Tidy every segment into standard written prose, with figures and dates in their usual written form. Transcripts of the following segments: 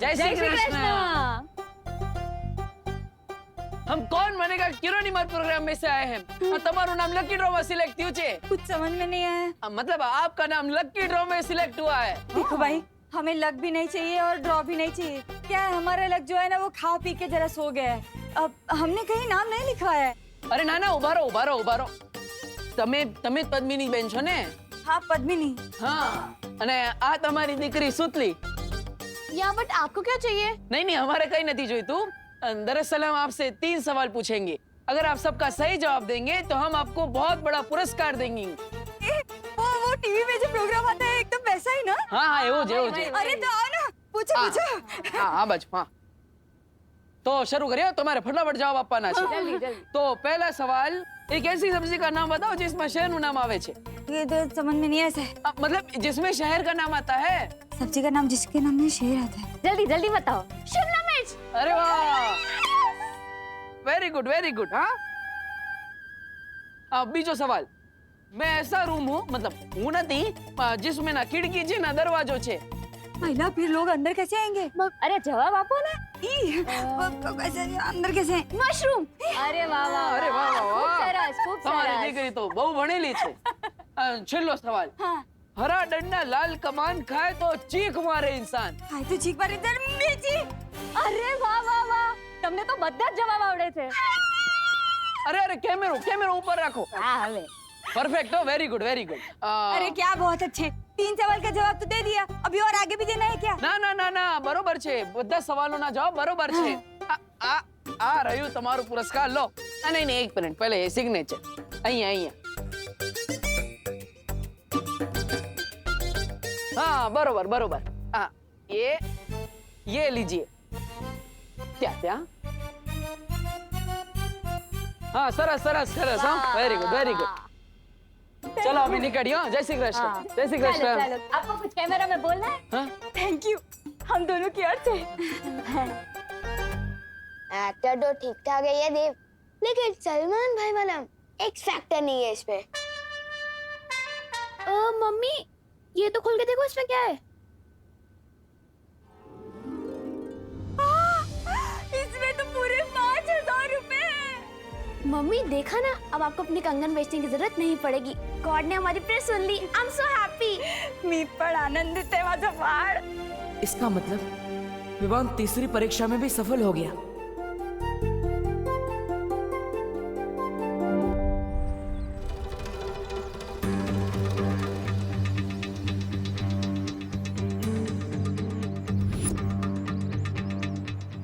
जय श्री कृष्ण। हम कौन बनेगा किरोनीमर प्रोग्राम में से आए हैं और तुम्हारा नाम लकी ड्रॉ में सिलेक्ट क्यों छे? कुछ समझ में नहीं आया। मतलब आपका नाम लकी ड्रॉ में सिलेक्ट हुआ है। देखो भाई, हमें लक भी नहीं चाहिए और ड्रॉ भी नहीं चाहिए। क्या है, हमारा लक जो है ना वो खा पी के जरा सो गया है। अब हमने कहीं नाम नहीं लिखा है। अरे ना ઉભારો તમે પદ્મિની બેન છો ને? हाँ पद्मिनी। हाँ, અને આ તમારી દીકરી સુતલી। या बट आपको क्या चाहिए? नहीं हमारे कहीं नहीं जोईतुं। दरअसल हम आपसे 3 सवाल पूछेंगे। अगर आप सबका सही जवाब देंगे तो हम आपको बहुत बड़ा पुरस्कार देंगे। वो टीवी में जो प्रोग्राम आता है एकदम वैसा ही ना? हाँ एवो जे। अरे तो आओ ना, पूछो। हाँ बच हाँ। तो शुरू करिए, तुम्हारे फटाफट जवाब आपना है। जल्दी। तो पहला सवाल, एक ऐसी सब्जी का नाम बताओ जिसमें शहर नु नाम आवे छे। ये तो समझ में नहीं ऐसा। मतलब जिसमें शहर का नाम आता है। सब्जी का नाम जिसके नाम में शेर आता है। जल्दी बताओ। शिमला मिर्च। अरे वाह, वेरी गुड। हाँ, अब बीजो सवाल, मैं ऐसा रूम हूँ, मतलब हूँ नहीं, जिसमें ना खिड़की छे ना दरवाजो छे। महिला फिर लोग अंदर कैसे आएंगे? अरे जवाब आपो ना। कैसे अंदर कैसे? मशरूम। अरे वाह। खूब તમારી सरस। દીકરી તો બહુ ભણેલી છે। છેલ્લો સવાલ, हाँ। हरा डंडा लाल कमान खाए तो चीख मारे इंसान। हाय तो चीख मारे इधर मिर्ची। अरे वाह। તમને તો બધા જ જવાબ આવડે છે। अरे कैमरा ऊपर रखो। હા હવે। परफेक्ट हो, वेरी गुड। अरे क्या बहुत अच्छे, 3 सवाल का जवाब तो दे दिया, अभी और आगे भी देना है क्या? ना बरोबर छे, બધા સવાલોના જવાબ બરોબર છે। આ રહ્યું તમારું પુરસ્કાર, લો। નહીં એક મિનિટ, પહેલે એ સિગ્નેચર અહીંયા। हाँ बरोबर। हाँ ये लीजिए। क्या? हाँ सरस। हाँ वेरी गुड। चलो अभी निकलियो। जय श्री कृष्ण। जय श्री कृष्ण। चलो आपको कुछ कैमरा में बोलना है? हाँ? थैंक यू, हम दोनों की ओर से। एक्टर तो ठीक ठाक है ये देव, लेकिन सलमान भाई वाला एक्स फैक्टर नहीं है इसमें। मम्मी ये तो खोल के देखो, इसमें क्या है? इसमें तो पूरे 5000 रुपए हैं। मम्मी देखा ना, अब आपको अपनी कंगन बेचने की जरूरत नहीं पड़ेगी। गॉड ने हमारी प्रेयर सुन ली। I am so happy. मी पण आनंदित है माझा बाळ। इसका मतलब विवान तीसरी परीक्षा में भी सफल हो गया।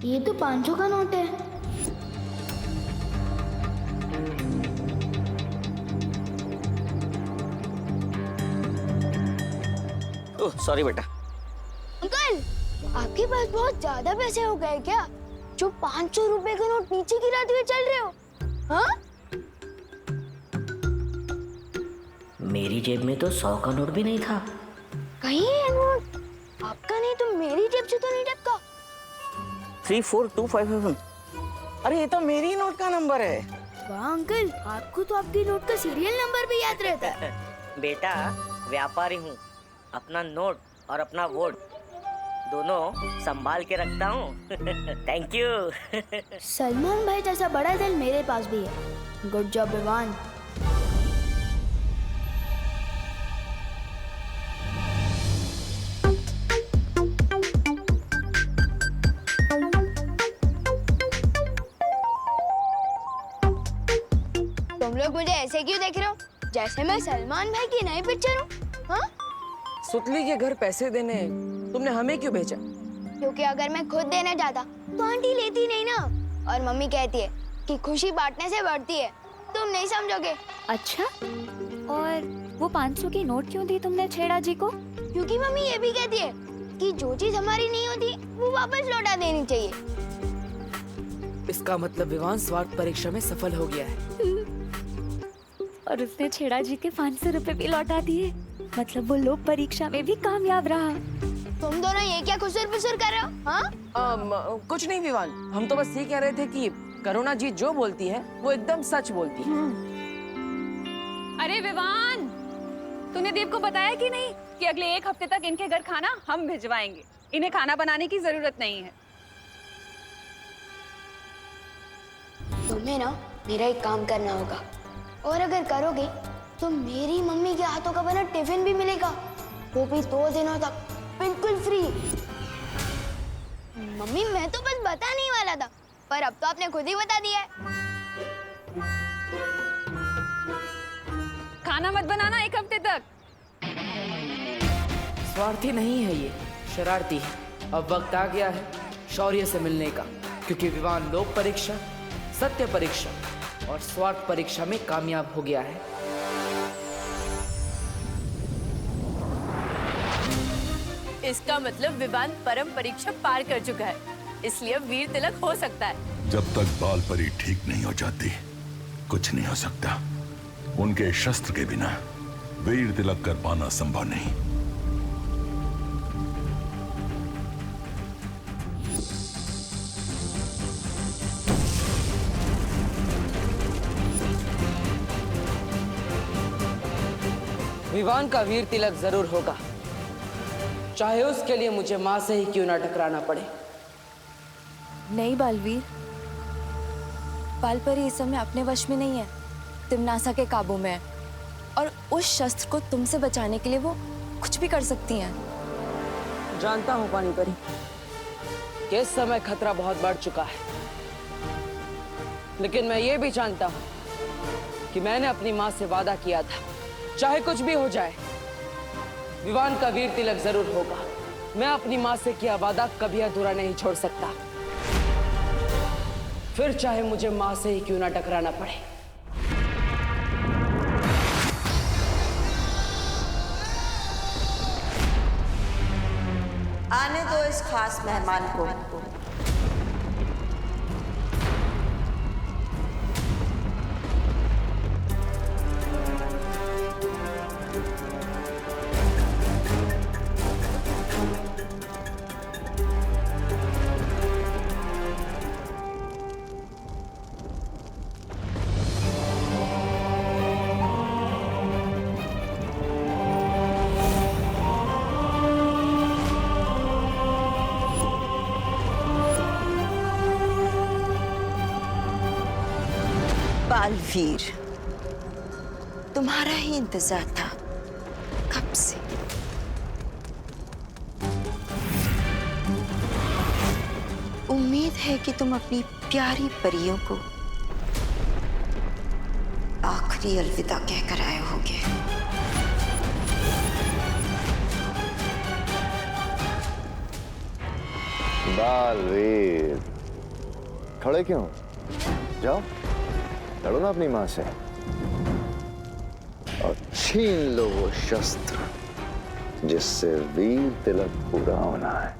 ये तो 500 का नोट है। ओह सॉरी बेटा। अंकल, आपके पास बहुत ज्यादा पैसे हो गए क्या, जो 500 रुपए का नोट नीचे गिराते हुए चल रहे हो? हाँ? मेरी जेब में तो 100 का नोट भी नहीं था। कहीं है नोट आपका नहीं तो मेरी जेब से तो नहीं टपका। 34257। अरे ये तो मेरी नोट का नंबर है। वाह अंकल, आपको तो आपकी नोट का सीरियल नंबर भी याद रहता है। बेटा व्यापारी हूँ, अपना नोट और अपना वोट दोनों संभाल के रखता हूँ। Thank you. सलमान भाई जैसा बड़ा दिल मेरे पास भी है। Good job Vivaan. तुम लोग मुझे ऐसे क्यों देख रहे हो, जैसे मैं सलमान भाई की नई पिक्चर हूँ? हाँ? सुतली के घर पैसे देने तुमने हमें क्यों भेजा? क्योंकि अगर मैं खुद देना चाहता तो आंटी लेती नहीं ना, और मम्मी कहती है कि खुशी बांटने से बढ़ती है। तुम नहीं समझोगे। अच्छा, और वो 500 की नोट क्यों दी तुमने छेड़ा जी को? क्योंकि मम्मी ये भी कहती है कि जो चीज हमारी नहीं होती वो वापस लौटा देनी चाहिए। इसका मतलब विवान स्वार्थ परीक्षा में सफल हो गया है। और उसने छेड़ा जी के 500 रुपए भी लौटा दिए। मतलब वो लोक परीक्षा में भी कामयाब रहा। तुम दोनों ये क्या खुसर फुसर कर रहे हो? हाँ? कुछ नहीं विवान, हम तो बस ये कह रहे थे कि करुणा जी जो बोलती है वो एकदम सच बोलती है। अरे विवान, तूने देव को बताया कि नहीं कि अगले 1 हफ्ते तक इनके घर खाना हम भिजवाएंगे? इन्हें खाना बनाने की जरूरत नहीं है। तुम्हें ना मेरा एक काम करना होगा, और अगर करोगे तो मेरी मम्मी के हाथों का बना टिफिन भी मिलेगा, वो भी 2 दिनों तक बिल्कुल फ्री। मम्मी मैं तो बस बता नहीं वाला था, पर अब तो आपने खुद ही बता दिया है। खाना मत बनाना 1 हफ्ते तक। स्वार्थी नहीं है ये, शरारती है। अब वक्त आ गया है शौर्य से मिलने का, क्योंकि विवान लोक परीक्षा, सत्य परीक्षा और स्वार्थ परीक्षा में कामयाब हो गया है। इसका मतलब विवान परम परीक्षा पार कर चुका है, इसलिए वीर तिलक हो सकता है। जब तक बाल परी ठीक नहीं हो जाती कुछ नहीं हो सकता। उनके शस्त्र के बिना वीर तिलक कर पाना संभव नहीं। विवान का वीर तिलक जरूर होगा, चाहे उसके लिए मुझे मां से ही क्यों ना टकराना पड़े। नहीं बालवीर, बालपरी इस समय अपने वश में नहीं है, तिम्नासा के काबू में है, और उस शस्त्र को तुमसे बचाने के लिए वो कुछ भी कर सकती हैं। जानता हूं पानी परी कि इस समय खतरा बहुत बढ़ चुका है, लेकिन मैं ये भी जानता हूं कि मैंने अपनी मां से वादा किया था, चाहे कुछ भी हो जाए विवान का वीर तिलक जरूर होगा। मैं अपनी मां से किया वादा कभी अधूरा नहीं छोड़ सकता, फिर चाहे मुझे मां से ही क्यों ना टकराना पड़े। आने दो इस खास मेहमान को। बालवीर, तुम्हारा ही इंतजार था कब से। उम्मीद है कि तुम अपनी प्यारी परियों को आखिरी अलविदा कहकर आए होगे। बालवीर, खड़े क्यों? जाओ लड़ो ना अपनी मां से और छीन लो वो शस्त्र जिससे वीर तिलक पूरा होना है।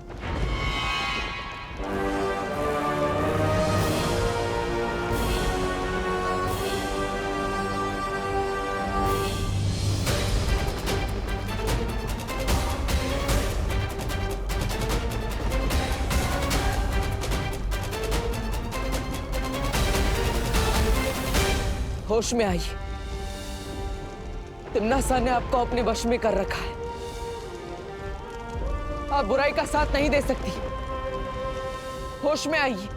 होश में आइए, तिम्नासा ने आपको अपने वश में कर रखा है। आप बुराई का साथ नहीं दे सकती। होश में आइए।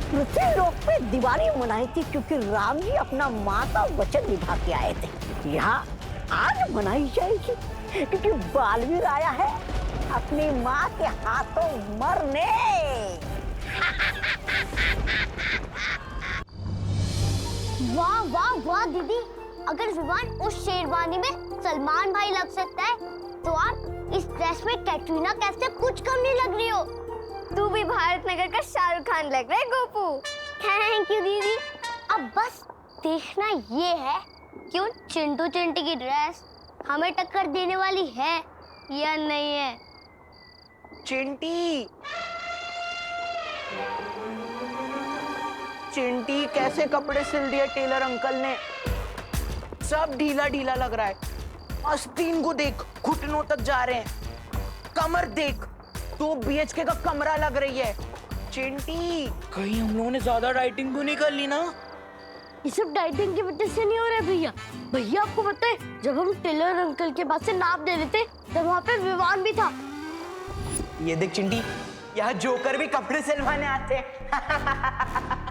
पृथ्वी लोक पे दिवाली मनाई थी क्योंकि राम जी अपना माँ का वचन निभा के आए थे। यहाँ आज मनाई जाएगी क्योंकि बालवीर आया है अपनी माँ के हाथों मरने। वाह वाह वाह दीदी, अगर विवान उस शेरवानी में सलमान भाई लग सकता है तो आप इस ड्रेस में कैटरीना कैफ से कुछ कम नहीं लग रही हो। तू भी भारत नगर का शाहरुख खान लग रहा है गोपू। थैंक यू दीदी। अब बस देखना ये है कि उन चिंटू चिंटी की ड्रेस हमें टक्कर देने वाली है या नहीं है। चिंटी, चिंटी कैसे कपड़े सिल दिए टेलर अंकल ने, सब ढीला ढीला लग रहा है। आस्तीन को देख, घुटनों तक जा रहे हैं। कमर देख, 2 BHK का कमरा लग रही है। चिंटी कहीं हम लोगों ने ज्यादा डाइटिंग तो नहीं कर ली ना? ये सब डाइटिंग की वजह से नहीं हो रहा है भैया। भैया आपको पता है, जब हम टेलर अंकल के पास से नाप दे रहे थे तब वहाँ पे विवान भी था। ये देख चिंटी, यहाँ जोकर भी कपड़े सिलवाने आते हैं।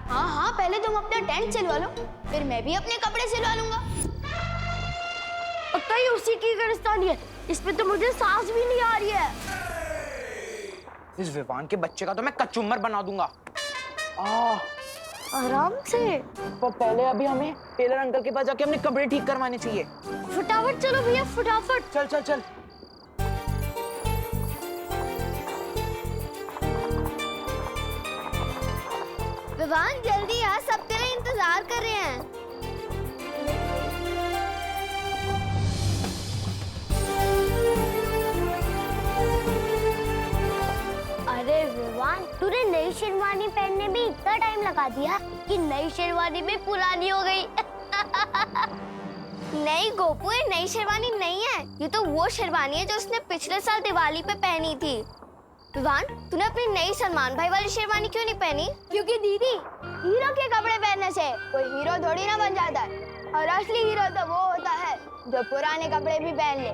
हाँ हाँ, पहले तुम अपना टेंट सिलवा लो, फिर मैं भी अपने कपड़े सिलवा लूंगा। पक्का ही उसी की गिरफ्तारी है, इसमें तो मुझे सांस भी नहीं आ रही है। इस विवान के बच्चे का तो मैं कचुम्बर बना दूंगा। आराम से। पर पहले अभी हमें टेलर अंकल के पास जाके अपने कपड़े ठीक करवाने चाहिए। फटाफट चलो भैया, फटाफट। चल चल चल। विवान जल्दी आ, सब तेरा इंतजार कर रहे हैं। अरे विवान, तूने नई शेरवानी पहनने में इतना टाइम लगा दिया कि नई शेरवानी भी पुरानी हो गई। नहीं गोपू, ये नई शेरवानी नहीं है, ये तो वो शेरवानी है जो उसने पिछले साल दिवाली पे पहनी थी। विवान, तूने अपनी नई सलमान भाई वाली शेरवानी क्यों नहीं पहनी? क्योंकि दीदी, हीरो के कपड़े पहनने से कोई हीरो थोड़ी ना बन जाता है, और असली हीरो तो वो होता है जो पुराने कपड़े भी पहन ले,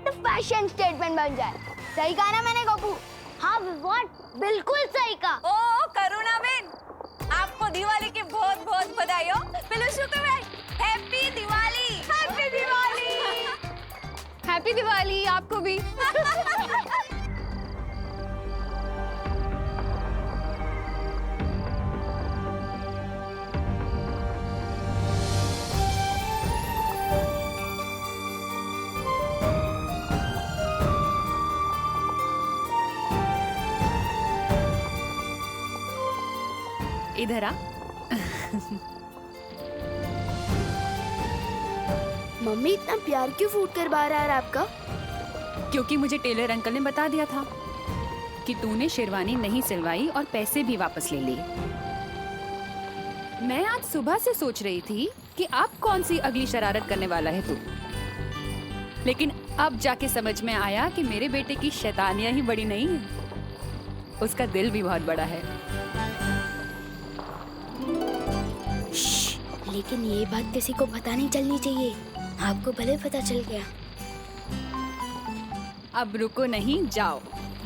तो फैशन स्टेटमेंट बन जाए। सही कहा ना मैंने गोपू? हाँ विवान, बिल्कुल सही कहा। ओ करुणा बेन, आपको दिवाली की बहुत बहुत बधाई हो। पिलुशु को भाई, happy Diwali. Happy Diwali. Happy Diwali आपको भी। इधर आ। मम्मी इतना प्यार क्यों फूट कर बाहर आ रहा है आपका? क्योंकि मुझे टेलर अंकल ने बता दिया था कि तूने शेरवानी नहीं सिलवाई और पैसे भी वापस ले लिए। मैं आज सुबह से सोच रही थी कि अब कौन सी अगली शरारत करने वाला है तू, लेकिन अब जाके समझ में आया कि मेरे बेटे की शैतानियां ही बड़ी नहीं है, उसका दिल भी बहुत बड़ा है। लेकिन ये बात किसी को पता नहीं चलनी चाहिए, आपको भले पता चल गया। अब रुको नहीं, जाओ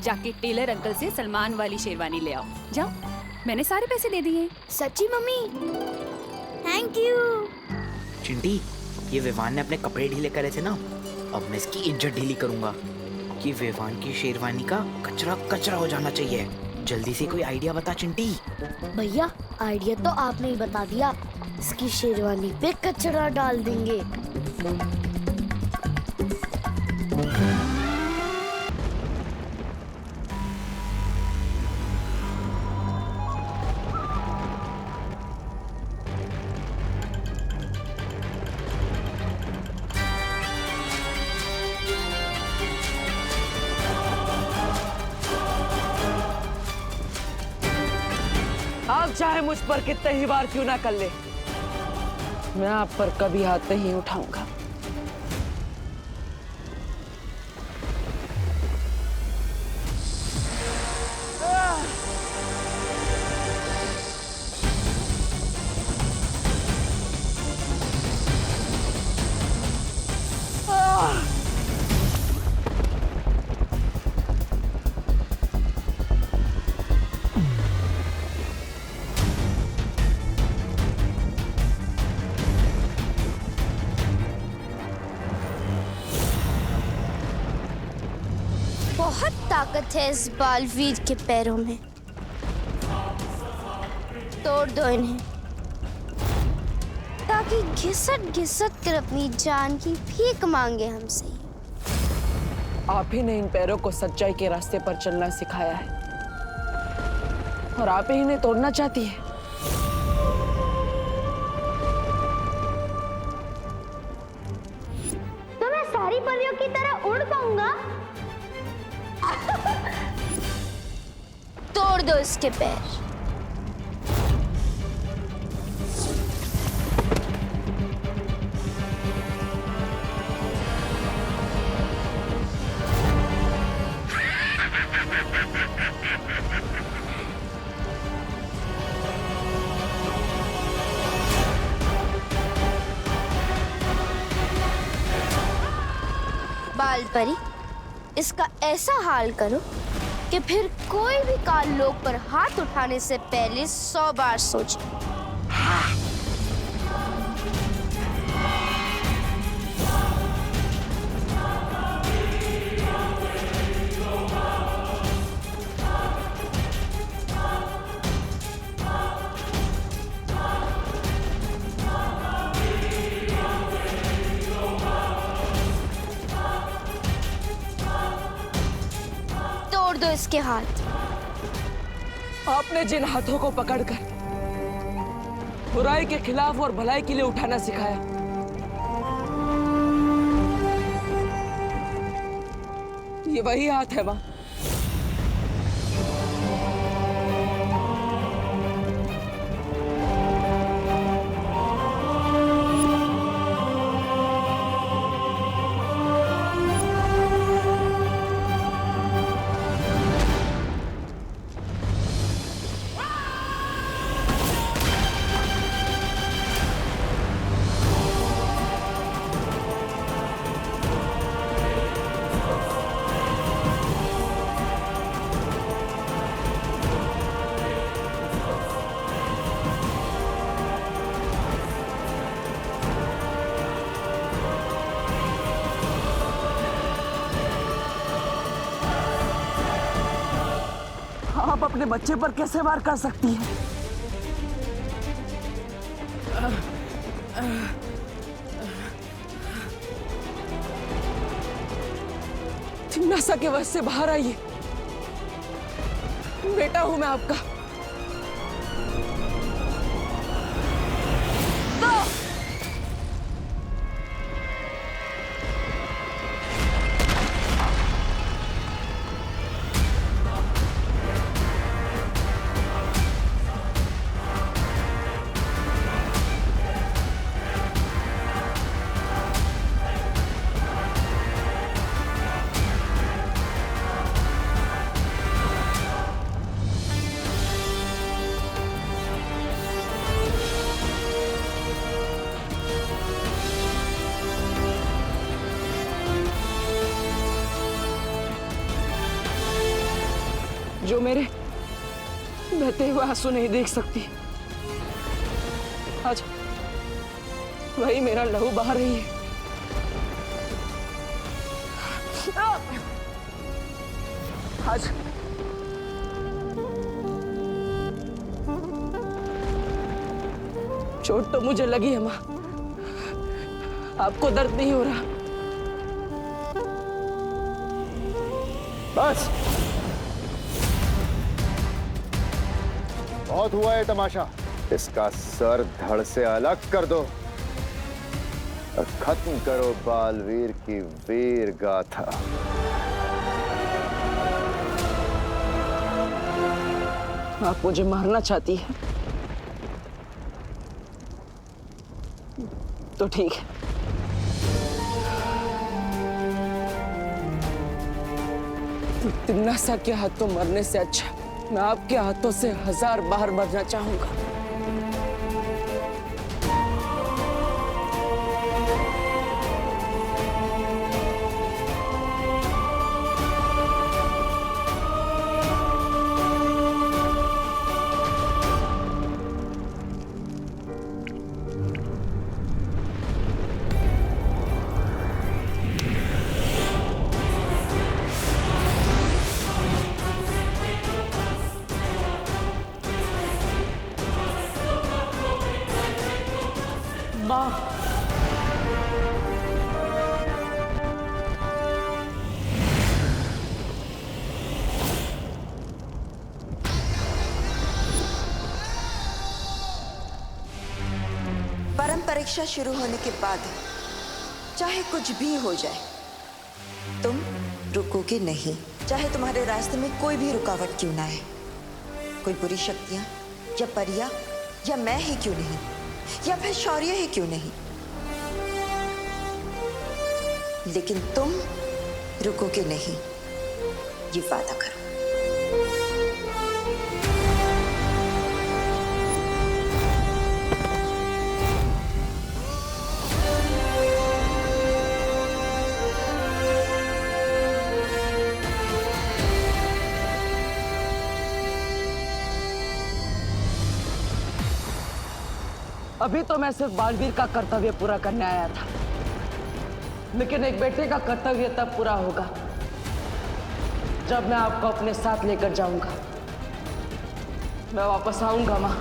जाके टेलर अंकल से सलमान वाली शेरवानी ले आओ। जाओ, मैंने सारे पैसे दे दिए। सच्ची मम्मी? Thank you. चिंटी, ये विवान ने अपने कपड़े ढीले करे थे ना, अब मैं इसकी इज्जत ढीली करूंगा कि विवान की शेरवानी का कचरा कचरा हो जाना चाहिए। जल्दी से कोई आइडिया बता चिंटी। भैया, आइडिया तो आपने ही बता दिया, इसकी शेरवानी पे कचरा डाल देंगे। आप चाहे मुझ पर कितने ही बार क्यों ना कर ले, मैं आप पर कभी हाथ नहीं उठाऊंगा। बहुत ताकत है इस बालवीर के पैरों में, तोड़ दो इन्हें ताकि घिसट घिसट कर अपनी जान की भीख मांगे हमसे। आप ही ने इन पैरों को सच्चाई के रास्ते पर चलना सिखाया है और आप ही इन्हें तोड़ना चाहती है। तो मैं सारी परियों की तरह उड़ पाऊंगा? तोड़ दो इसके पैर। बाल परी, इसका ऐसा हाल करो कि फिर कोई भी काल लोक पर हाथ उठाने से पहले 100 बार सोचे। तोड़ दो इसके हाथ। आपने जिन हाथों को पकड़कर बुराई के खिलाफ और भलाई के लिए उठाना सिखाया, ये वही हाथ है मां। आप अपने बच्चे पर कैसे वार कर सकती हैं? तिम्नासा के वश से बाहर आइए। बेटा हूं मैं आपका। जो मेरे बहते हुए आंसू नहीं देख सकती, आज वही मेरा लहू बहा रही है। आज चोट तो मुझे लगी है मां, आपको दर्द नहीं हो रहा। बस बहुत हुआ है तमाशा। इसका सर धड़ से अलग कर दो और खत्म करो बालवीर की वीर गाथा। आप मुझे मारना चाहती है तो ठीक है। तिम्नासा के हाथों मरने से अच्छा मैं आपके हाथों से 1000 बार मरना चाहूंगा। मां, परम परीक्षा शुरू होने के बाद चाहे कुछ भी हो जाए, तुम रुकोगे नहीं। चाहे तुम्हारे रास्ते में कोई भी रुकावट क्यों ना आए, कोई बुरी शक्तियां या परियां या मैं ही क्यों नहीं, या फिर शौर्य ही क्यों नहीं, लेकिन तुम रुकोगे नहीं, ये वादा करो। अभी तो मैं सिर्फ बालवीर का कर्तव्य पूरा करने आया था, लेकिन एक बेटे का कर्तव्य तब पूरा होगा जब मैं आपको अपने साथ लेकर जाऊंगा। मैं वापस आऊंगा माँ।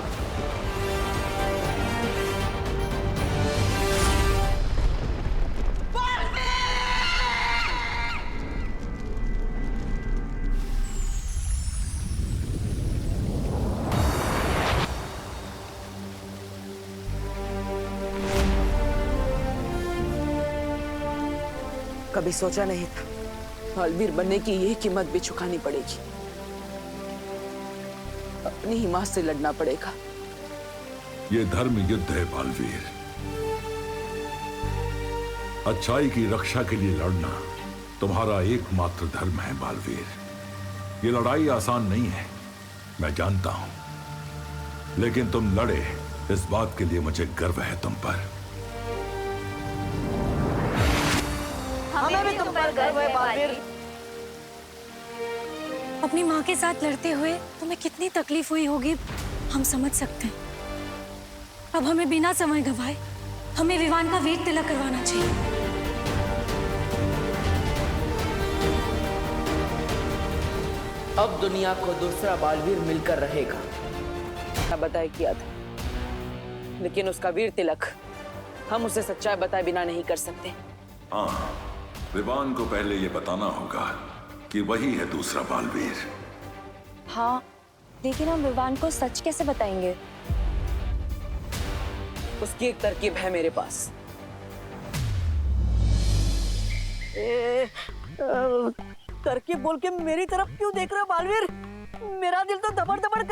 कभी सोचा नहीं था बालवीर बनने की यही कीमत भी चुकानी पड़ेगी। अपनी ही मां से लड़ना पड़ेगा। ये धर्म युद्ध है बालवीर। अच्छाई की रक्षा के लिए लड़ना तुम्हारा एकमात्र धर्म है बालवीर। ये लड़ाई आसान नहीं है, मैं जानता हूं, लेकिन तुम लड़े, इस बात के लिए मुझे गर्व है तुम पर। हमें भी तुम पर गर्व है बालवीर। अपनी माँ के साथ लड़ते हुए तुम्हें कितनी तकलीफ हुई होगी हम समझ सकते हैं। अब हमें बिना समय गंवाए हमें विवान का वीर तिलक करवाना चाहिए। अब दुनिया को दूसरा बालवीर मिलकर रहेगा, मैं बताए किया था, लेकिन उसका वीर तिलक हम उसे सच्चाई बताए बिना नहीं कर सकते। हाँ, विवान को पहले ये बताना होगा कि वही है दूसरा बालवीर। हाँ, लेकिन हम विवान को सच कैसे बताएंगे? उसकी एक तरकीब है मेरे पास। तरकीब बोल के मेरी तरफ क्यों देख रहा है बालवीर? मेरा दिल तो दबड़ दबड़